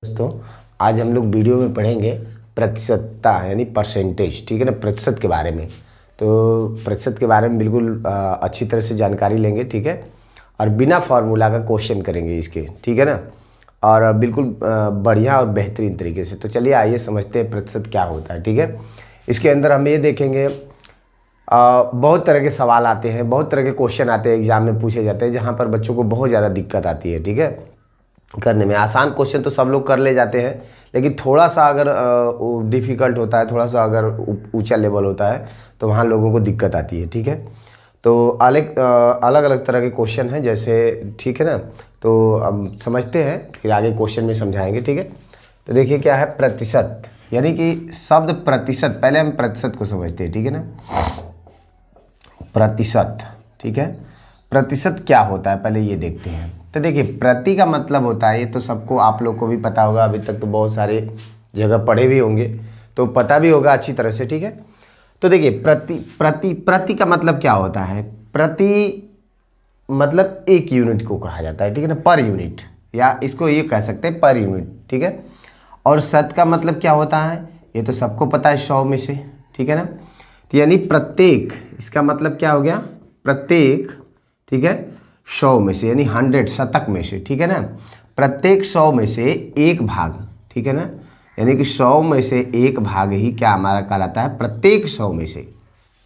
दोस्तों, आज हम लोग वीडियो में पढ़ेंगे प्रतिशतता यानी परसेंटेज, ठीक है ना, प्रतिशत के बारे में। तो प्रतिशत के बारे में बिल्कुल अच्छी तरह से जानकारी लेंगे, ठीक है, और बिना फार्मूला का क्वेश्चन करेंगे इसके, ठीक है ना, और बिल्कुल बढ़िया और बेहतरीन तरीके से। तो चलिए आइए समझते हैं प्रतिशत क्या होता है, ठीक है। इसके अंदर हम ये देखेंगे बहुत तरह के सवाल आते हैं, बहुत तरह के क्वेश्चन आते हैं, एग्जाम में पूछे जाते हैं, जहाँ पर बच्चों को बहुत ज़्यादा दिक्कत आती है, ठीक है, करने में। आसान क्वेश्चन तो सब लोग कर ले जाते हैं, लेकिन थोड़ा सा अगर डिफ़िकल्ट होता है, थोड़ा सा अगर ऊंचा लेवल होता है तो वहाँ लोगों को दिक्कत आती है, ठीक है। तो अलग अलग तरह के क्वेश्चन हैं जैसे, ठीक है ना। तो हम समझते हैं, फिर आगे क्वेश्चन में समझाएंगे, ठीक है। तो देखिए क्या है प्रतिशत, यानी कि शब्द प्रतिशत। पहले हम प्रतिशत को समझते हैं, ठीक है ना। प्रतिशत, ठीक है, प्रतिशत क्या होता है पहले ये देखते हैं। तो देखिए प्रति का मतलब होता है, ये तो सबको, आप लोग को भी पता होगा, अभी तक तो बहुत सारे जगह पढ़े भी होंगे तो पता भी होगा अच्छी तरह से, ठीक है। तो देखिए प्रति का मतलब क्या होता है। प्रति मतलब एक यूनिट को कहा जाता है, ठीक है ना, पर यूनिट, या इसको ये कह सकते हैं पर यूनिट, ठीक है। और शत का मतलब क्या होता है, ये तो सबको पता है, 100 में से, ठीक है ना। तो यानी प्रत्येक, इसका मतलब क्या हो गया, प्रत्येक, ठीक है, 100 में से, यानी 100 शतक में से, ठीक है ना। प्रत्येक 100 में से एक भाग, ठीक है ना, यानी कि 100 में से एक भाग ही क्या हमारा कहलाता है, प्रत्येक 100 में से।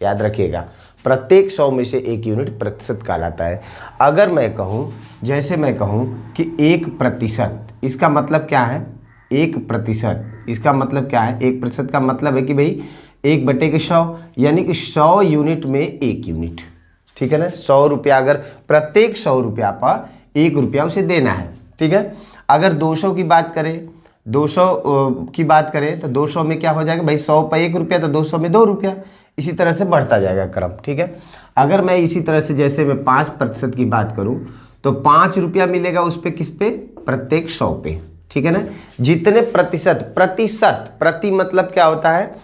याद रखिएगा, प्रत्येक 100 में से एक यूनिट प्रतिशत कहलाता है। अगर मैं कहूँ, जैसे मैं कहूँ कि 1%, इसका मतलब क्या है, 1%, इसका मतलब क्या है, 1% का मतलब है कि भाई 1/100, यानी कि 100 यूनिट में 1 यूनिट, ठीक है ना। 100 रुपया, अगर प्रत्येक 100 रुपया पर 1 रुपया उसे देना है, ठीक है। अगर 200 की बात करें, 200 की बात करें तो 200 में क्या हो जाएगा भाई, 100 पर 1 रुपया तो 200 में 2 रुपया, इसी तरह से बढ़ता जाएगा क्रम, ठीक है। अगर मैं इसी तरह से, जैसे मैं 5% की बात करूं तो 5 रुपया मिलेगा उस पर, किस पे, प्रत्येक 100 पे, ठीक है ना। जितने प्रतिशत, प्रतिशत, प्रति मतलब क्या होता है,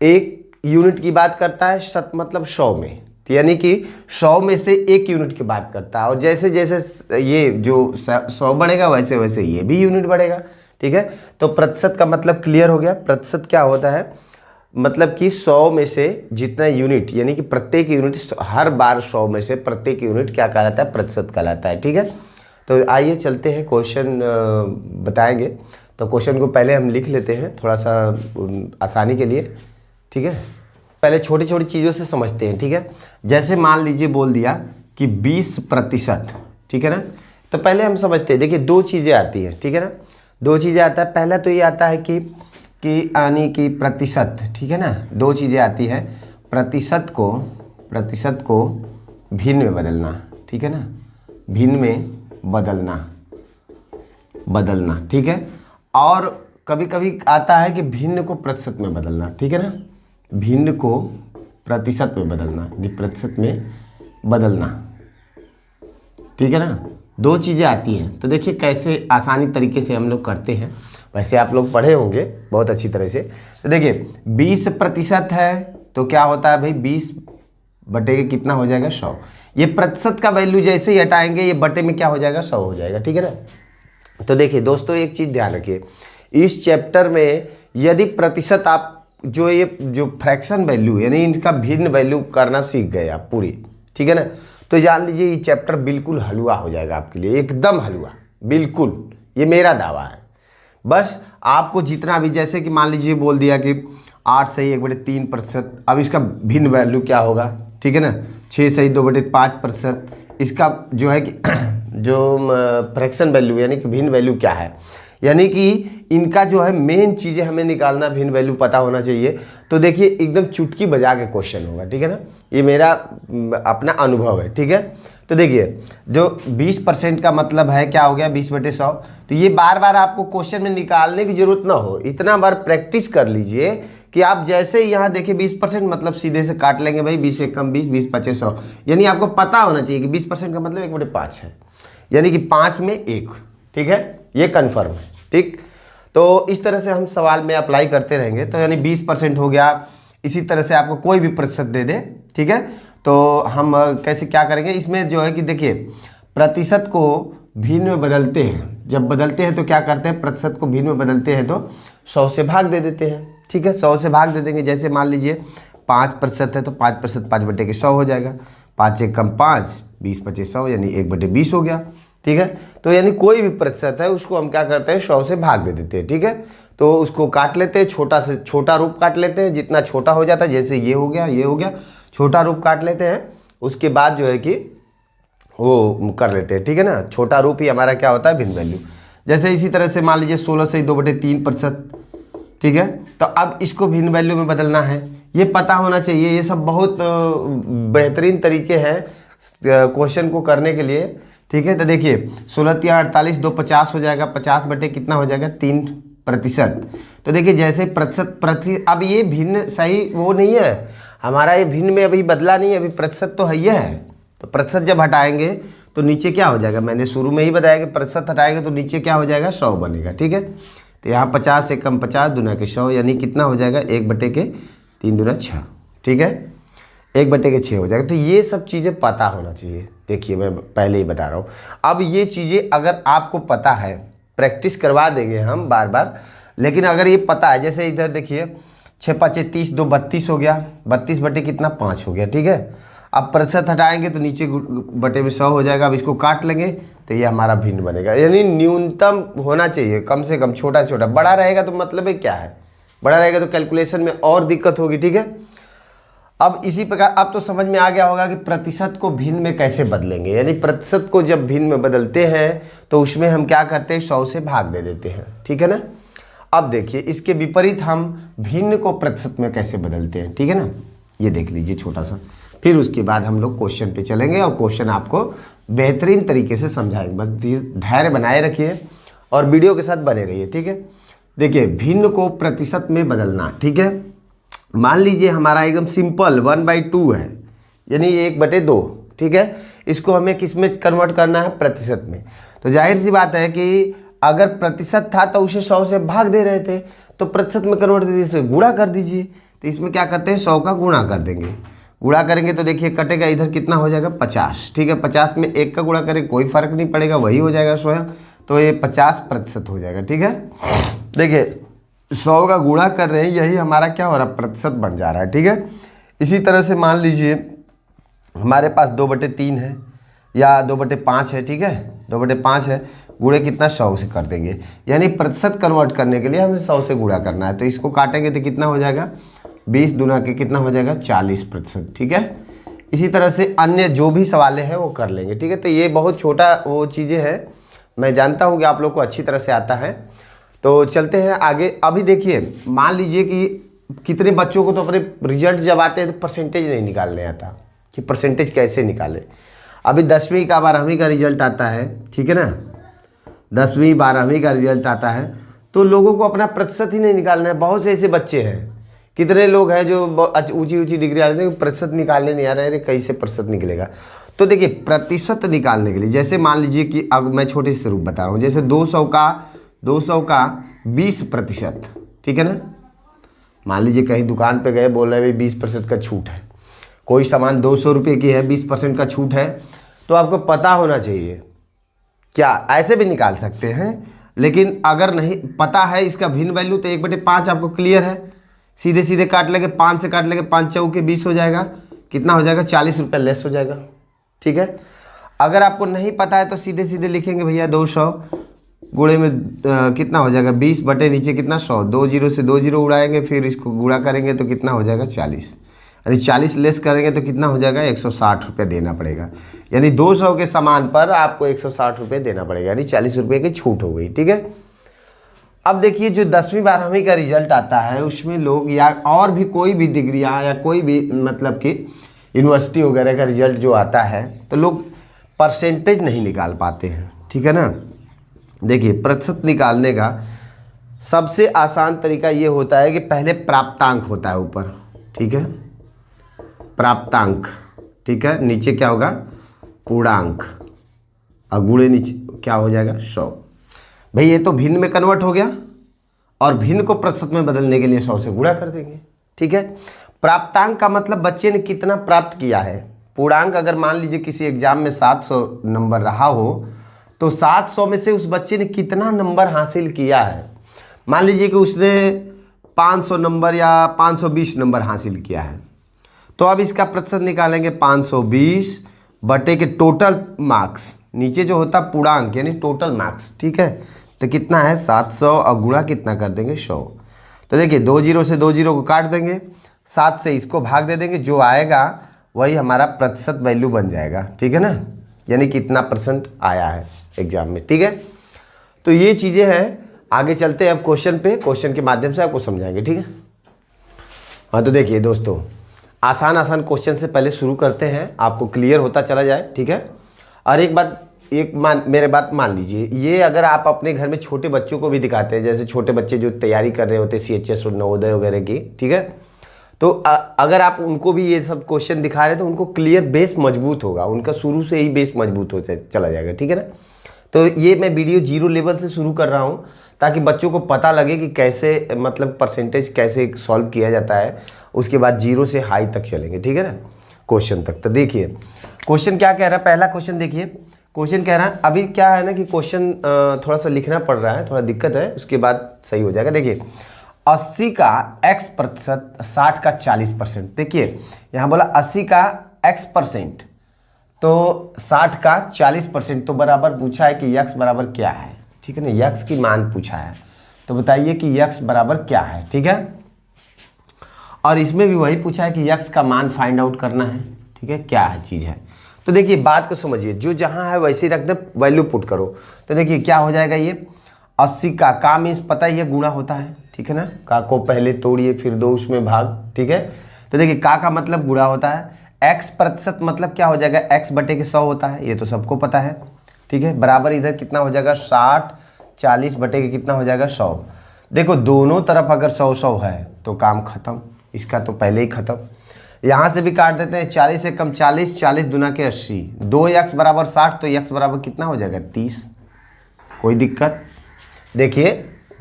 एक यूनिट की बात करता है, शत मतलब 100 में, तो यानी कि 100 में से एक यूनिट की बात करता है। और जैसे जैसे ये जो 100 बढ़ेगा वैसे वैसे ये भी यूनिट बढ़ेगा, ठीक है। तो प्रतिशत का मतलब क्लियर हो गया। प्रतिशत क्या होता है, मतलब कि 100 में से जितना यूनिट, यानी कि प्रत्येक यूनिट, हर बार 100 में से प्रत्येक यूनिट क्या कहलाता है, प्रतिशत कहलाता है, ठीक है। तो आइए चलते हैं, क्वेश्चन बताएंगे। तो क्वेश्चन को पहले हम लिख लेते हैं थोड़ा सा आसानी के लिए, ठीक है। पहले छोटी छोटी चीज़ों से समझते हैं, ठीक है। जैसे मान लीजिए बोल दिया कि 20%, ठीक है ना। तो पहले हम समझते हैं, देखिए 2 चीज़ें आती हैं, ठीक है ना, 2 चीज़ें आता है। पहला तो ये आता है कि यानी कि प्रतिशत, ठीक है ना। 2 चीज़ें आती है, प्रतिशत को भिन्न में बदलना, ठीक है ना, भिन्न में बदलना, ठीक है। और कभी कभी आता है कि भिन्न को प्रतिशत में बदलना, ठीक है ना, भिन्न को प्रतिशत में बदलना, यानी प्रतिशत में बदलना, ठीक है ना। 2 चीज़ें आती हैं। तो देखिए कैसे आसानी तरीके से हम लोग करते हैं, वैसे आप लोग पढ़े होंगे बहुत अच्छी तरह से। तो देखिए 20% है तो क्या होता है भाई, 20 बटे के कितना हो जाएगा, 100। ये प्रतिशत का वैल्यू जैसे ही हटाएंगे, ये बटे में क्या हो जाएगा, 100 हो जाएगा, ठीक है ना। तो देखिए दोस्तों एक चीज़ ध्यान रखिए, इस चैप्टर में यदि प्रतिशत आप जो फ्रैक्शन वैल्यू, यानी इनका भिन्न वैल्यू करना सीख गए आप पूरी, ठीक है ना, तो जान लीजिए ये चैप्टर बिल्कुल हलवा हो जाएगा आपके लिए, एकदम हलवा, बिल्कुल, ये मेरा दावा है। बस आपको जितना भी, जैसे कि मान लीजिए बोल दिया कि 8 सही 1/3%, अब इसका भिन्न वैल्यू क्या होगा, ठीक है ना, 6 सही 2/5%, इसका जो है कि जो फ्रैक्शन वैल्यू यानी कि भिन्न वैल्यू क्या है, यानी कि इनका जो है मेन चीज़ें हमें निकालना, भिन्न वैल्यू पता होना चाहिए। तो देखिए एकदम चुटकी बजा के क्वेश्चन होगा, ठीक है ना, ये मेरा अपना अनुभव है, ठीक है। तो देखिए जो 20% का मतलब है क्या हो गया, 20/100। तो ये बार बार आपको क्वेश्चन में निकालने की जरूरत ना हो, इतना बार प्रैक्टिस कर लीजिए कि आप जैसे ही यहाँ देखिए 20% मतलब सीधे से काट लेंगे भाई, 20 से कम 20, 20 25 100, यानी आपको पता होना चाहिए कि 20% का मतलब 1/5 है, यानी कि 5 में 1, ठीक है, ये कन्फर्म है, ठीक। तो इस तरह से हम सवाल में अप्लाई करते रहेंगे। तो यानी 20% हो गया, इसी तरह से आपको कोई भी प्रतिशत दे दे, ठीक है। तो हम कैसे क्या करेंगे इसमें, जो है कि देखिए प्रतिशत को भिन्न में बदलते हैं, जब बदलते हैं तो क्या करते हैं, प्रतिशत को भिन्न में बदलते हैं तो 100 से भाग दे देते हैं। ठीक है, 100 से भाग दे देंगे। जैसे मान लीजिए 5% है तो 5% 5/100 हो जाएगा। 5 एक कम 5, 20/100 यानी 1/20 हो गया। ठीक है, तो यानी कोई भी प्रतिशत है उसको हम क्या करते हैं, 100 से भाग दे देते हैं। ठीक है, तो उसको काट लेते हैं, छोटा से छोटा रूप काट लेते हैं, जितना छोटा हो जाता है, जैसे ये हो गया, ये हो गया, छोटा रूप काट लेते हैं। उसके बाद जो है कि वो कर लेते हैं। ठीक है ना, छोटा रूप ही हमारा क्या होता है, भिन्न वैल्यू। जैसे इसी तरह से मान लीजिए 16 से 2/3%। ठीक है, तो अब इसको भिन्न वैल्यू में बदलना है, ये पता होना चाहिए। ये सब बहुत बेहतरीन तरीके हैं क्वेश्चन को करने के लिए। ठीक है, तो देखिए 16 × 48 2 50 हो जाएगा। 50 बटे कितना हो जाएगा, 3%। तो देखिए जैसे प्रतिशत, अब ये भिन्न सही वो नहीं है हमारा, ये भिन्न में अभी बदला नहीं है, अभी प्रतिशत तो है। तो प्रतिशत जब हटाएंगे तो नीचे क्या हो जाएगा, मैंने शुरू में ही बताया कि प्रतिशत हटाएंगे तो नीचे क्या हो जाएगा, 100 बनेगा। ठीक है, तो यहाँ 50 से कम 50 दूना के 100 यानी कितना हो जाएगा, 1/3 दूना 6। ठीक है, 1/6 हो जाएगा। तो ये सब चीज़ें पता होना चाहिए। देखिए मैं पहले ही बता रहा हूँ, अब ये चीज़ें अगर आपको पता है, प्रैक्टिस करवा देंगे हम बार बार, लेकिन अगर ये पता है, जैसे इधर देखिए 6 × 5 = 30, 2 32 हो गया, 32 बटे कितना 5 हो गया। ठीक है, अब प्रतिशत हटाएंगे तो नीचे बटे में 100 हो जाएगा। अब इसको काट लेंगे तो ये हमारा भिन्न बनेगा। यानी न्यूनतम होना चाहिए, कम से कम छोटा छोटा। बड़ा रहेगा तो मतलब है क्या है, बड़ा रहेगा तो कैलकुलेशन में और दिक्कत होगी। ठीक है, अब इसी प्रकार अब तो समझ में आ गया होगा कि प्रतिशत को भिन्न में कैसे बदलेंगे। यानी प्रतिशत को जब भिन्न में बदलते हैं तो उसमें हम क्या करते हैं, 100 से भाग दे देते हैं। ठीक है ना, अब देखिए इसके विपरीत हम भिन्न को प्रतिशत में कैसे बदलते हैं। ठीक है ना, ये देख लीजिए छोटा सा, फिर उसके बाद हम लोग क्वेश्चन पे चलेंगे और क्वेश्चन आपको बेहतरीन तरीके से समझाएंगे। बस धैर्य बनाए रखिए और वीडियो के साथ बने रहिए। ठीक है, देखिए भिन्न को प्रतिशत में बदलना। ठीक है, मान लीजिए हमारा एकदम सिंपल 1/2 है, यानी 1/2। ठीक है, इसको हमें किस में कन्वर्ट करना है, प्रतिशत में। तो जाहिर सी बात है कि अगर प्रतिशत था तो उसे 100 से भाग दे रहे थे, तो प्रतिशत में कन्वर्ट दे दीजिए, गुणा कर दीजिए। तो इसमें क्या करते हैं, 100 का गुणा कर देंगे। गुणा करेंगे तो देखिए कटेगा, इधर कितना हो जाएगा, 50। ठीक है, 50 में 1 का गुणा करें कोई फर्क नहीं पड़ेगा, वही हो जाएगा स्वयं, तो ये 50% हो जाएगा। ठीक है, देखिए 100 का गुणा कर रहे हैं, यही हमारा क्या हो रहा है, प्रतिशत बन जा रहा है। ठीक है, इसी तरह से मान लीजिए हमारे पास 2/3 है या 2/5 है। ठीक है, 2/5 है, गुणे कितना, 100 से कर देंगे। यानी प्रतिशत कन्वर्ट करने के लिए हमें 100 से गुणा करना है। तो इसको काटेंगे तो कितना हो जाएगा, 20 दूना के कितना हो जाएगा, 40%। ठीक है, इसी तरह से अन्य जो भी सवाल हैं वो कर लेंगे। ठीक है, तो ये बहुत छोटा वो चीज़ें हैं, मैं जानता हूँ कि आप लोग को अच्छी तरह से आता है। तो चलते हैं आगे। अभी देखिए मान लीजिए कि कितने बच्चों को तो अपने रिजल्ट जब आते हैं तो परसेंटेज नहीं निकालने आता कि परसेंटेज कैसे निकालें। अभी 10वीं का 12वीं का रिजल्ट आता है। ठीक है ना, 10वीं 12वीं का रिजल्ट आता है तो लोगों को अपना प्रतिशत ही नहीं निकालना है। बहुत से ऐसे बच्चे हैं, कितने लोग हैं जो ऊंची ऊंची डिग्री आ जाते हैं, प्रतिशत निकालने नहीं आ रहे। अरे कैसे प्रतिशत निकलेगा। तो देखिए प्रतिशत निकालने के लिए जैसे मान लीजिए कि अब मैं छोटे से रूप बता रहा हूँ, जैसे 200 का 20%। ठीक है ना, मान लीजिए कहीं दुकान पे गए, बोल रहे भाई 20% का छूट है, कोई सामान 200 रुपये की है, 20% का छूट है, तो आपको पता होना चाहिए। क्या ऐसे भी निकाल सकते हैं, लेकिन अगर नहीं पता है इसका भिन्न वैल्यू तो 1/5 आपको क्लियर है, सीधे सीधे काट लेंगे, 5 से काट लेंगे, 5 चौके 20 हो जाएगा, कितना हो जाएगा, 40 रुपये लेस हो जाएगा। ठीक है, अगर आपको नहीं पता है तो सीधे सीधे लिखेंगे भैया 200 गुणे में कितना हो जाएगा, 20 बटे नीचे कितना 100, 2 जीरो से 2 जीरो उड़ाएंगे, फिर इसको गुणा करेंगे तो कितना हो जाएगा 40, यानी 40 लेस करेंगे तो कितना हो जाएगा 160 रुपये देना पड़ेगा। यानी 200 के सामान पर आपको 160 रुपये देना पड़ेगा, यानी 40 रुपये की छूट हो गई। ठीक है, अब देखिए जो 10वीं 12वीं का रिजल्ट आता है उसमें लोग या और भी कोई भी डिग्रियाँ या कोई भी मतलब कि यूनिवर्सिटी वगैरह का रिजल्ट जो आता है तो लोग परसेंटेज नहीं निकाल पाते हैं। ठीक है ना, देखिए प्रतिशत निकालने का सबसे आसान तरीका ये होता है कि पहले प्राप्तांक होता है ऊपर। ठीक है, प्राप्तांक। ठीक है, नीचे क्या होगा, पूर्णांक, और गुणे नीचे क्या हो जाएगा 100। भाई ये तो भिन्न में कन्वर्ट हो गया और भिन्न को प्रतिशत में बदलने के लिए 100 से गुणा कर देंगे। ठीक है, प्राप्तांक का मतलब बच्चे ने कितना प्राप्त किया है। पूर्णांक अगर मान लीजिए किसी एग्जाम में 700 नंबर रहा हो तो 700 में से उस बच्चे ने कितना नंबर हासिल किया है। मान लीजिए कि उसने 500 नंबर या 520 नंबर हासिल किया है, तो अब इसका प्रतिशत निकालेंगे 520 बटे के टोटल मार्क्स, नीचे जो होता पूर्णांक यानी टोटल मार्क्स, ठीक है। तो कितना है 700 और गुणा कितना कर देंगे 100। तो देखिए 2 जीरो से 2 जीरो को काट देंगे, 7 से इसको भाग दे देंगे, जो आएगा वही हमारा प्रतिशत वैल्यू बन जाएगा, ठीक है ना, यानी कितना परसेंट आया है एग्जाम में, ठीक है। तो ये चीज़ें हैं, आगे चलते हैं अब क्वेश्चन पे, क्वेश्चन के माध्यम से आपको समझाएंगे, ठीक है। हाँ तो देखिए दोस्तों, आसान आसान क्वेश्चन से पहले शुरू करते हैं, आपको क्लियर होता चला जाए, ठीक है। और एक बात मेरे बात मान लीजिए, ये अगर आप अपने घर में छोटे बच्चों को भी दिखाते हैं, जैसे छोटे बच्चे जो तैयारी कर रहे होते हैं CHS और नवोदय वगैरह की, ठीक है, तो अगर आप उनको भी ये सब क्वेश्चन दिखा रहे हैं तो उनको क्लियर बेस मजबूत होगा, उनका शुरू से ही बेस मजबूत हो चला जाएगा, ठीक है ना। तो ये मैं वीडियो 0 लेवल से शुरू कर रहा हूँ ताकि बच्चों को पता लगे कि कैसे मतलब परसेंटेज कैसे सॉल्व किया जाता है, उसके बाद 0 से हाई तक चलेंगे, ठीक है ना, क्वेश्चन तक। तो देखिए क्वेश्चन क्या कह रहा है, पहला क्वेश्चन देखिए, क्वेश्चन कह रहा है, अभी क्या है ना कि क्वेश्चन थोड़ा सा लिखना पड़ रहा है, थोड़ा दिक्कत है, उसके बाद सही हो जाएगा। देखिए 80 का x%, 60 का 40%। देखिए यहाँ बोला 80 का x% तो 60 का 40%, तो बराबर पूछा है कि x बराबर क्या है, ठीक है ना, x की मान पूछा है, तो बताइए कि x बराबर क्या है, ठीक है। और इसमें भी वही पूछा है कि x का मान फाइंड आउट करना है, ठीक है, क्या है चीज़ है। तो देखिए बात को समझिए, जो जहाँ है वैसे ही रख दे, वैल्यू पुट करो। तो देखिए क्या हो जाएगा, ये 80 का मीन्स पता ही है गुणा होता है, ठीक है ना, का को पहले तोड़िए फिर 2 उसमें भाग, ठीक है। तो देखिए का मतलब गुणा होता है, x% मतलब क्या हो जाएगा, x बटे के 100 होता है, ये तो सबको पता है, ठीक है, बराबर इधर कितना हो जाएगा 60, 40 बटे के कितना हो जाएगा 100। देखो दोनों तरफ अगर 100 है तो काम खत्म, इसका तो पहले ही खत्म। यहाँ से भी काट देते हैं, 40 से कम 40, 40 दुना के 80, 2x बराबर 60, तो x बराबर कितना हो जाएगा 30, कोई दिक्कत। देखिए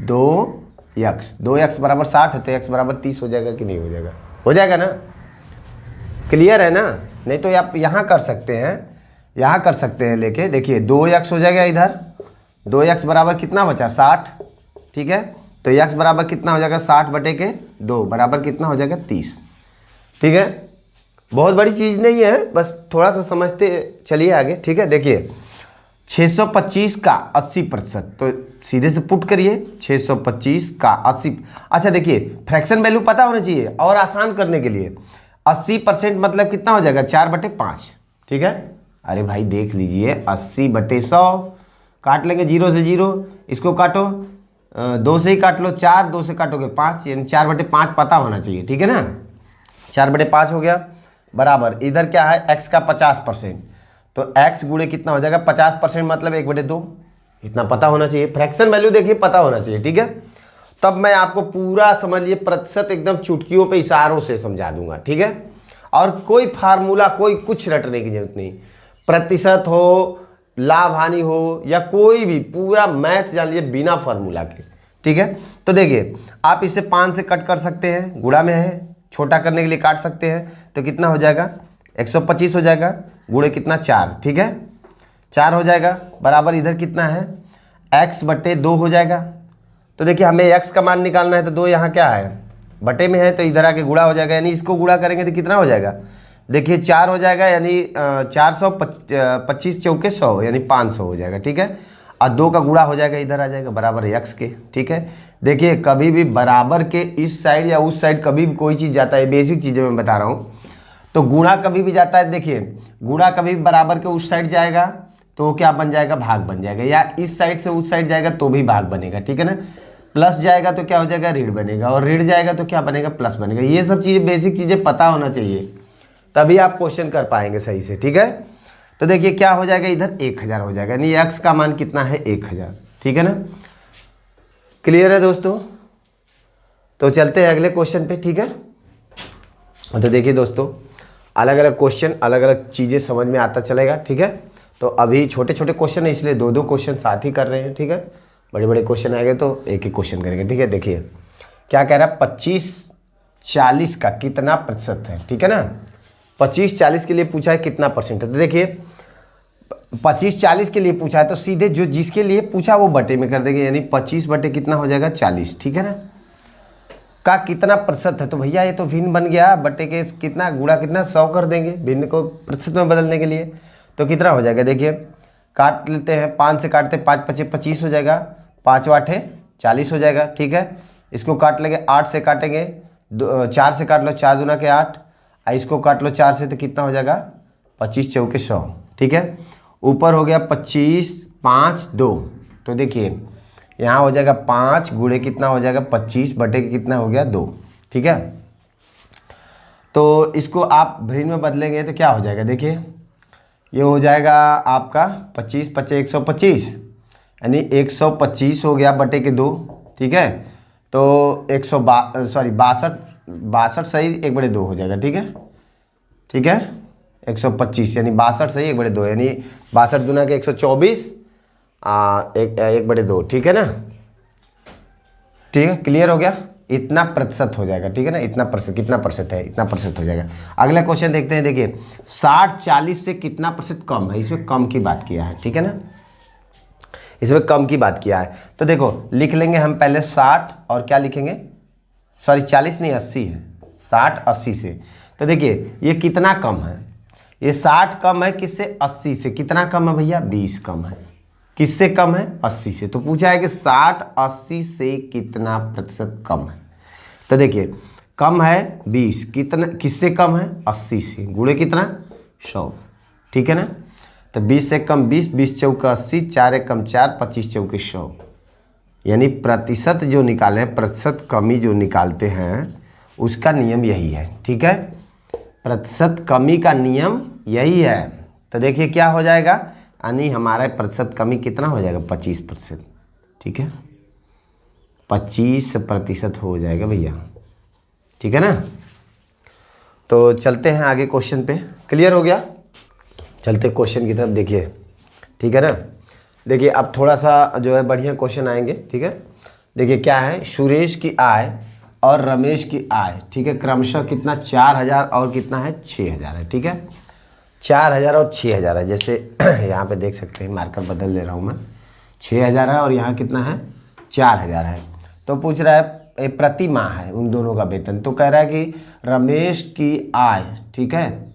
2x बराबर 60 है तो x बराबर 30 हो जाएगा कि नहीं हो जाएगा, हो जाएगा ना, क्लियर है ना। नहीं तो आप यहाँ कर सकते हैं, यहाँ कर सकते हैं लेके, देखिए 2x हो जाएगा इधर, 2x बराबर कितना बचा 60, ठीक है, तो x बराबर कितना हो जाएगा 60 बटे के 2 बराबर कितना हो जाएगा 30, ठीक है। बहुत बड़ी चीज़ नहीं है, बस थोड़ा सा समझते चलिए आगे, ठीक है। देखिए 625 का 80%, तो सीधे से पुट करिए 625 का 80। अच्छा देखिए फ्रैक्शन वैल्यू पता होना चाहिए, और आसान करने के लिए 80% मतलब कितना हो जाएगा 4/5, ठीक है। अरे भाई देख लीजिए 80 बटे 100, काट लेंगे 0 से 0, इसको काटो 2 से ही काट लो, 4, 2 से काटोगे 5, यानी 4/5 पता होना चाहिए, ठीक है ना। 4/5 हो गया, बराबर इधर क्या है x का 50%, तो x गुणे कितना हो जाएगा 50% मतलब 1/2, इतना पता होना चाहिए। फ्रैक्शन वैल्यू देखिए पता होना चाहिए, ठीक है। तब मैं आपको पूरा समझिए प्रतिशत एकदम चुटकियों पे इशारों से समझा दूंगा, ठीक है। और कोई फार्मूला कोई कुछ रटने की जरूरत नहीं, प्रतिशत हो, लाभ हानि हो, या कोई भी पूरा मैथ जान लीजिए बिना फार्मूला के, ठीक है। तो देखिए आप इसे 5 से कट कर सकते हैं, गुणा में है, छोटा करने के लिए काट सकते हैं, तो कितना हो जाएगा 125 हो जाएगा, गुणे कितना 4, ठीक है, 4 हो जाएगा, बराबर इधर कितना है x बटे 2 हो जाएगा। तो देखिए हमें x का मान निकालना है, तो 2 यहाँ क्या है बटे में है, तो इधर आके गुणा हो जाएगा, यानी इसको गुणा करेंगे तो कितना हो जाएगा, देखिए 4 हो जाएगा, यानी 425 चौके 100 यानी 500 हो जाएगा, ठीक है। और 2 का गुणा हो जाएगा, इधर आ जाएगा बराबर x के, ठीक है। देखिए कभी भी बराबर के इस साइड या उस साइड कभी भी कोई चीज़ जाता है, बेसिक चीज़ें मैं बता रहा हूँ, तो गुणा कभी भी जाता है, देखिए गुणा कभी भी बराबर के उस साइड जाएगा तो क्या बन जाएगा भाग बन जाएगा, या इस साइड से उस साइड जाएगा तो भी भाग बनेगा, ठीक है ना। प्लस जाएगा तो क्या हो जाएगा ऋण बनेगा, और ऋण जाएगा तो क्या बनेगा प्लस बनेगा। ये सब चीज़ें बेसिक चीज़ें पता होना चाहिए, तभी आप क्वेश्चन कर पाएंगे सही से, ठीक है। तो देखिए क्या हो जाएगा इधर 1000 हो जाएगा, यानी x का मान कितना है 1000, ठीक है ना। क्लियर है दोस्तों, तो चलते हैं अगले क्वेश्चन पे, ठीक है। तो देखिए दोस्तों अलग अलग क्वेश्चन अलग अलग चीज़ें समझ में आता चलेगा, ठीक है। तो अभी छोटे छोटे क्वेश्चन है इसलिए 2-2 क्वेश्चन साथ ही कर रहे हैं, ठीक है। बड़े बड़े क्वेश्चन आएंगे तो एक एक क्वेश्चन करेंगे, ठीक है। देखिए क्या कह रहा है 25-40 का कितना प्रतिशत है, ठीक है ना। 25-40 के लिए पूछा है कितना परसेंट है, तो देखिए 25 40 के लिए पूछा है तो सीधे जो जिसके लिए पूछा वो बटे में कर देंगे, यानी 25 बटे कितना हो जाएगा 40, ठीक है ना। का कितना प्रतिशत है, तो भैया ये तो भिन्न बन गया, बटे के कितना गुणा कितना 100 कर देंगे भिन्न को प्रतिशत में बदलने के लिए। तो कितना हो जाएगा, देखिए काट लेते हैं, 5 से काटते 5 पचे 25 हो जाएगा, 5 8 40 हो जाएगा, ठीक है। इसको काट लेंगे, 8 से काटेंगे, 4 से काट लो, 4 दूना के 8, इसको काट लो 4 से तो कितना हो जाएगा 25 चौके 100, ठीक है। ऊपर हो गया 25 5 2, तो देखिए यहाँ हो जाएगा 5 गुणे कितना हो जाएगा 25 बटे के कितना हो गया 2, ठीक है। तो इसको आप भिन्न में बदलेंगे तो क्या हो जाएगा, देखिए ये हो जाएगा आपका 25 पचे 125, यानी 125 हो गया बटे के 2, ठीक है। तो 62 सही 1/2 हो जाएगा, ठीक है, ठीक है। 125 यानी 62 सही 1/2, यानी 62 दूना के 124 1/2, ठीक है ना, ठीक है, क्लियर हो गया। इतना प्रतिशत हो जाएगा, ठीक है ना, इतना प्रतिशत, कितना प्रतिशत है, इतना प्रतिशत हो जाएगा। अगला क्वेश्चन देखते हैं, देखिए 60 40 से कितना प्रतिशत कम है, इसमें कम की बात किया है, ठीक है ना, इसमें कम की बात किया है। तो देखो लिख लेंगे हम पहले 60 और क्या लिखेंगे, सॉरी 40 नहीं 80 है, 60 80 से। तो देखिए ये कितना कम है, ये 60 कम है किससे, 80 से। कितना कम है भैया, 20 कम है। किससे कम है, 80 से। तो पूछा है कि 60 80 से कितना प्रतिशत कम है। तो देखिए कम है 20, कितना किससे कम है, 80 से, गुणे कितना 100, ठीक है ना। तो 20 से कम 20, 20 चौका 80, 4 एक कम 4, 25 चौके 100, यानी प्रतिशत जो निकाले हैं, प्रतिशत कमी जो निकालते हैं उसका नियम यही है, ठीक है। प्रतिशत कमी का नियम यही है। तो देखिए क्या हो जाएगा, यानी हमारा प्रतिशत कमी कितना हो जाएगा 25%, ठीक है, 25% हो जाएगा भैया, ठीक है ना। तो चलते हैं आगे क्वेश्चन पे, क्लियर हो गया। चलते क्वेश्चन की तरफ, देखिए ठीक है ना। देखिए अब थोड़ा सा जो है बढ़िया क्वेश्चन आएंगे, ठीक है। देखिए क्या है, सुरेश की आय और रमेश की आय, ठीक है, क्रमशः कितना 4000 और कितना है 6000 है, ठीक है। 4000 और 6000 है, जैसे यहाँ पे देख सकते हैं, मार्कर बदल ले रहा हूँ मैं, 6000 है और यहाँ कितना है 4000 है। तो पूछ रहा है प्रति माह है उन दोनों का वेतन। तो कह रहा है कि रमेश की आय, ठीक है,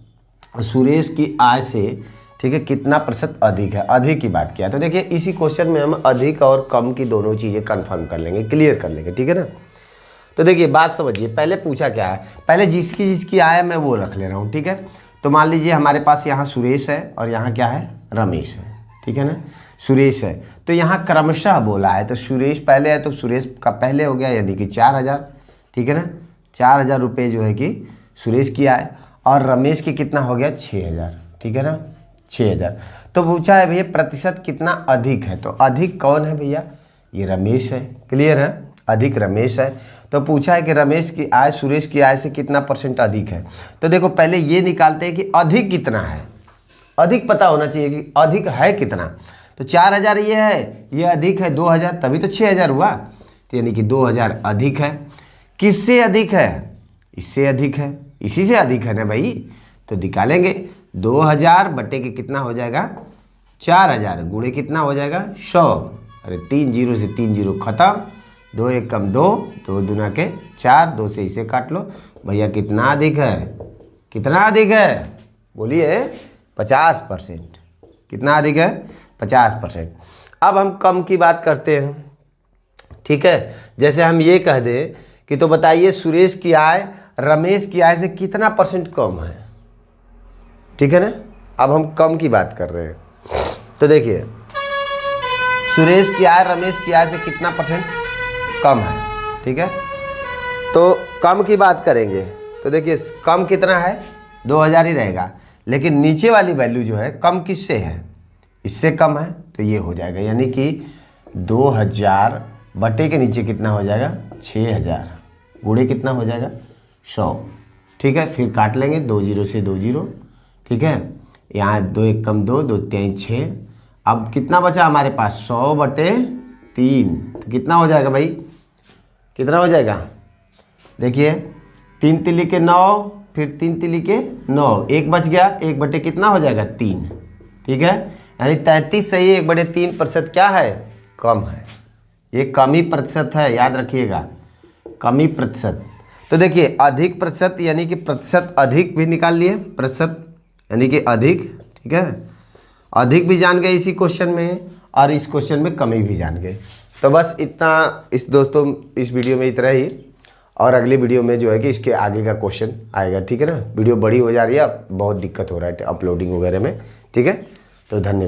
सुरेश की आय से, ठीक है, कितना प्रतिशत अधिक है, अधिक की बात किया। तो देखिए इसी क्वेश्चन में हम अधिक और कम की दोनों चीज़ें कंफर्म कर लेंगे, क्लियर कर लेंगे, ठीक है ना। तो देखिए बात समझिए, पहले पूछा क्या है, पहले जिसकी आय है मैं वो रख ले रहा हूँ, ठीक है। तो मान लीजिए हमारे पास यहाँ सुरेश है और यहाँ क्या है रमेश है, ठीक है ना, सुरेश है। तो यहाँ क्रमशः बोला है, तो सुरेश पहले है तो सुरेश का पहले हो गया, यानी कि 4000, ठीक है ना, 4000 रुपये जो है कि सुरेश की आय, और रमेश की कितना हो गया 6000, ठीक है ना, 6000। तो पूछा है भैया प्रतिशत कितना अधिक है, तो अधिक कौन है भैया, ये रमेश है, क्लियर है, अधिक रमेश है। तो पूछा है कि रमेश की आय सुरेश की आय से कितना % अधिक है। तो देखो पहले ये निकालते हैं कि अधिक कितना है, अधिक पता होना चाहिए कि अधिक है कितना। तो 4000 ये है, ये अधिक है 2000, तभी तो 6000 हुआ, तो यानी कि 2000 अधिक है। किससे अधिक है, इससे अधिक है, इसी से अधिक है ना भाई। तो निकालेंगे 2000 बटे के कितना हो जाएगा 4000, गुणे कितना हो जाएगा 100, अरे 3 0 से 3 0 खत्म, 2 एक कम 2, 2 दूना के 4, 2 से इसे काट लो भैया, कितना अधिक है, कितना अधिक है, बोलिए 50%। कितना अधिक है 50%। अब हम कम की बात करते हैं, ठीक है। जैसे हम ये कह दें कि तो बताइए सुरेश की आय रमेश की आय से कितना % कम है, ठीक है ना। अब हम कम की बात कर रहे हैं, तो देखिए सुरेश की आय रमेश की आय से कितना % कम है, ठीक है। तो कम की बात करेंगे तो देखिए कम कितना है 2000 ही रहेगा, लेकिन नीचे वाली वैल्यू जो है कम किससे है, इससे कम है, तो ये हो जाएगा, यानी कि 2000 बटे के नीचे कितना हो जाएगा 6000, गुणे कितना हो जाएगा 100, ठीक है। फिर काट लेंगे 2 0 से 2 0, ठीक है। यहाँ 2 एक कम 2, 2 3 6, अब कितना बचा हमारे पास 100 बटे 3, तो कितना हो जाएगा भाई, कितना हो जाएगा, देखिए 3 तिली के 9, फिर 3 तिली के 9, एक बच गया, एक बटे कितना हो जाएगा 3, ठीक है, यानी 33 सही 1/3% क्या है, कम है। ये कमी प्रतिशत है, याद रखिएगा, कमी प्रतिशत। तो देखिए अधिक प्रतिशत यानी कि प्रतिशत अधिक भी निकाल लिए, प्रतिशत यानी कि अधिक, ठीक है, अधिक भी जान गए इसी क्वेश्चन में, और इस क्वेश्चन में कमी भी जान गए। तो बस इतना इस दोस्तों इस वीडियो में इतना ही, और अगले वीडियो में जो है कि इसके आगे का क्वेश्चन आएगा, ठीक है ना। वीडियो बड़ी हो जा रही है, बहुत दिक्कत हो रहा है अपलोडिंग वगैरह में, ठीक है। तो धन्यवाद।